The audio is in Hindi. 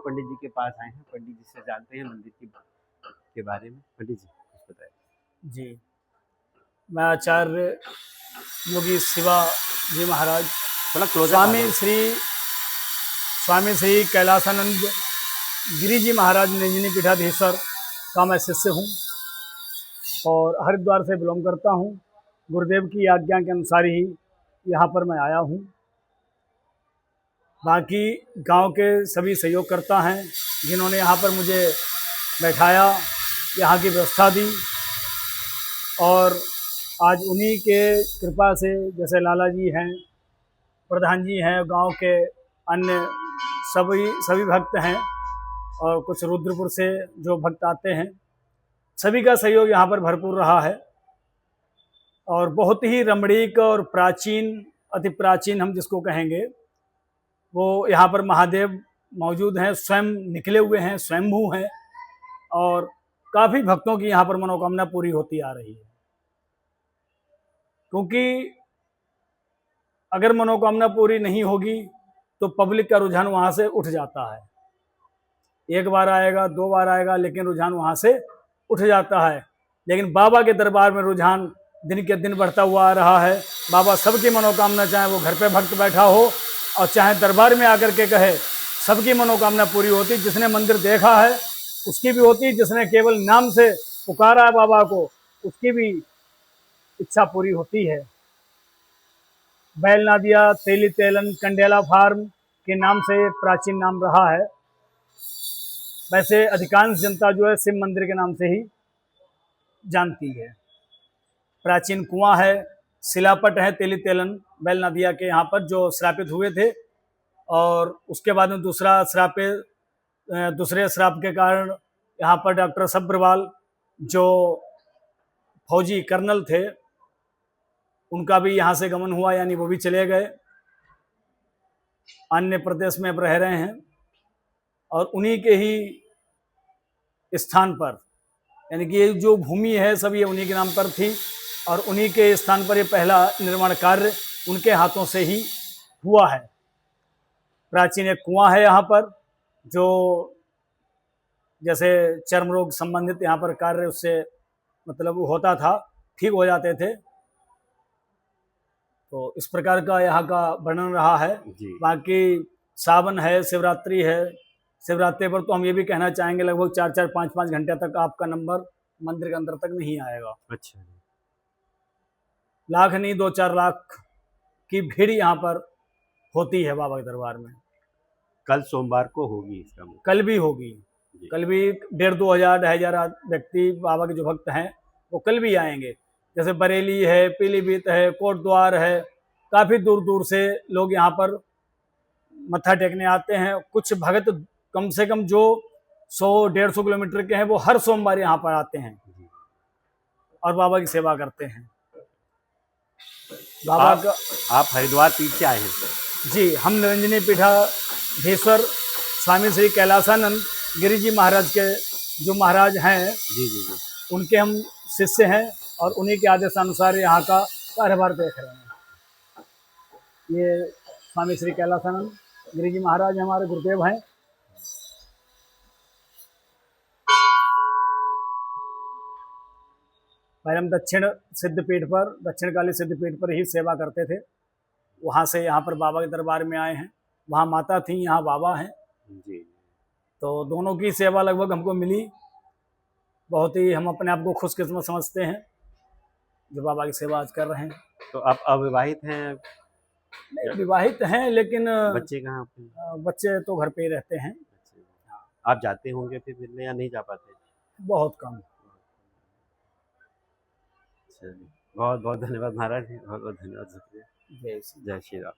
पंडित जी के पास आए हैं, पंडित जी से जानते हैं मंदिर के बारे में। पंडित जी कुछ बताएं। जी, मैं आचार्य योगी शिवा जी महाराज स्वामी श्री कैलासानंद गिरी जी महाराज निरंजनी पीठाधीश्वर का मैं शिष्य हूँ और हरिद्वार से बिलोंग करता हूँ। गुरुदेव की आज्ञा के अनुसार ही यहाँ पर मैं आया हूँ। बाकी गांव के सभी सहयोगकर्ता हैं जिन्होंने यहाँ पर मुझे बैठाया, यहाँ की व्यवस्था दी और आज उन्हीं के कृपा से, जैसे लाला जी हैं, प्रधान जी हैं, गांव के अन्य सभी भक्त हैं और कुछ रुद्रपुर से जो भक्त आते हैं, सभी का सहयोग यहाँ पर भरपूर रहा है और बहुत ही रमणीक और प्राचीन, अति प्राचीन हम जिसको कहेंगे, वो यहाँ पर महादेव मौजूद हैं, स्वयं निकले हुए हैं, स्वयंभू हैं और काफ़ी भक्तों की यहाँ पर मनोकामना पूरी होती आ रही है। क्योंकि अगर मनोकामना पूरी नहीं होगी तो पब्लिक का रुझान वहाँ से उठ जाता है। एक बार आएगा, दो बार आएगा, लेकिन रुझान वहाँ से उठ जाता है। लेकिन बाबा के दरबार में रुझान दिन के दिन बढ़ता हुआ आ रहा है। बाबा सबकी मनोकामना, चाहे वो घर पे भक्त बैठा हो और चाहे दरबार में आकर के कहे, सबकी मनोकामना पूरी होती। जिसने मंदिर देखा है उसकी भी होती, जिसने केवल नाम से पुकारा है बाबा को उसकी भी इच्छा पूरी होती है। बैल नादिया तेली तेलन कंडेला फार्म के नाम से प्राचीन नाम रहा है। वैसे अधिकांश जनता जो है शिव मंदिर के नाम से ही जानती है। प्राचीन कुआं है, शिलापट है तेली तेलन बैल नदिया के यहाँ पर, जो श्रापित हुए थे और उसके बाद में दूसरे श्राप के कारण यहाँ पर डॉक्टर सब्रवाल जो फौजी कर्नल थे उनका भी यहाँ से गमन हुआ, यानी वो भी चले गए, अन्य प्रदेश में अब रह रहे हैं और उन्हीं के ही स्थान पर, यानी कि ये जो भूमि है सब ये उन्हीं के नाम पर थी और उन्हीं के स्थान पर ये पहला निर्माण कार्य उनके हाथों से ही हुआ है। प्राचीन एक कुआं है यहाँ पर, जो जैसे चर्म रोग संबंधित यहाँ पर कार्य उससे मतलब होता था, ठीक हो जाते थे। तो इस प्रकार का यहाँ का वर्णन रहा है। बाकी सावन है, शिवरात्रि है, शिवरात्रि पर तो हम ये भी कहना चाहेंगे लगभग 4-4, 5-5 घंटे तक आपका नंबर मंदिर के अंदर तक नहीं आएगा। अच्छा, लाख नहीं 2-4 लाख की भीड़ यहाँ पर होती है बाबा के दरबार में। कल सोमवार को होगी इसका, कल भी होगी, कल भी 1,500-2,000 2,500 व्यक्ति बाबा के जो भक्त हैं वो कल भी आएंगे। जैसे बरेली है, पीलीभीत है, कोटद्वार है, काफ़ी दूर दूर से लोग यहाँ पर मत्था टेकने आते हैं। कुछ भक्त कम से कम जो 100-150 किलोमीटर के हैं वो हर सोमवार यहाँ पर आते हैं और बाबा की सेवा करते हैं। बाबा का आप हरिद्वार पीठ से आए हैं? जी, हम निरंजनी पीठाधीश्वर स्वामी श्री कैलासानंद गिरी जी महाराज के जो महाराज हैं, उनके हम शिष्य हैं और उन्हीं के आदेशानुसार यहाँ का कार्यभार देख रहे हैं। ये स्वामी श्री कैलासानंद गिरी जी महाराज हमारे गुरुदेव हैं। पहले हम दक्षिणकाली सिद्धपीठ पर ही सेवा करते थे। वहाँ से यहाँ पर बाबा के दरबार में आए हैं। वहाँ माता थी, यहाँ बाबा हैं जी। तो दोनों की सेवा लगभग हमको मिली। बहुत ही हम अपने आप को खुशकिस्मत समझते हैं जो बाबा की सेवा आज कर रहे हैं। तो आप अविवाहित हैं? नहीं, विवाहित हैं, लेकिन बच्चे कहाँ पे? बच्चे तो घर पे ही रहते हैं। आप जाते होंगे फिर मिलने या नहीं जा पाते? बहुत कम। बहुत बहुत धन्यवाद महाराज जी, बहुत बहुत धन्यवाद, शुक्रिया। जय श्री राम।